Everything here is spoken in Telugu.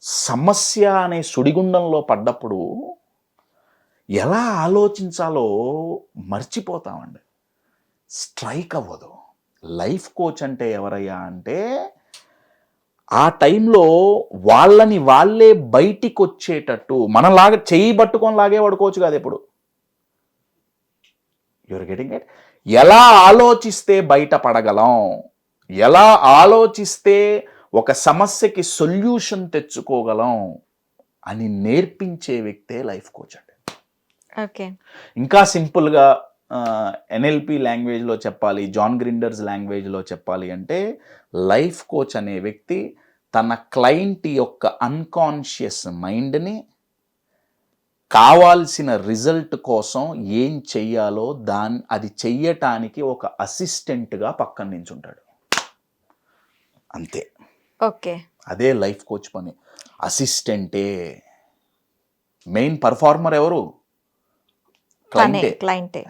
సమస్య అనే సుడిగుండంలో పడ్డప్పుడు ఎలా ఆలోచించాలో మర్చిపోతామండి. స్ట్రైక్ అవ్వదు. లైఫ్ కోచ్ అంటే ఎవరయ్యా అంటే, ఆ టైంలో వాళ్ళని వాళ్ళే బయటికొచ్చేటట్టు, మనలాగా చెయ్యి పట్టుకొని లాగే పడుకోవచ్చు కాదు ఎప్పుడు. You're getting it? ఎలా ఆలోచిస్తే బయటపడగలం, ఎలా ఆలోచిస్తే ఒక సమస్యకి సొల్యూషన్ తెచ్చుకోగలం అని నేర్పించే వ్యక్తే లైఫ్ కోచ్ అండి. ఓకే. ఇంకా సింపుల్గా ఎన్ఎల్పి లాంగ్వేజ్లో చెప్పాలి, జాన్ గ్రిండర్స్ లాంగ్వేజ్లో చెప్పాలి అంటే, లైఫ్ కోచ్ అనే వ్యక్తి తన క్లయింట్ యొక్క అన్కాన్షియస్ మైండ్ని కావాల్సిన రిజల్ట్ కోసం ఏం చెయ్యాలో అది చెయ్యటానికి ఒక అసిస్టెంట్గా పక్కన నించుంటాడు. అంతే. ఓకే. అదే లైఫ్ కోచ్ పని. అసిస్టెంటే. మెయిన్ పర్ఫార్మర్ ఎవరు? క్లయింటే.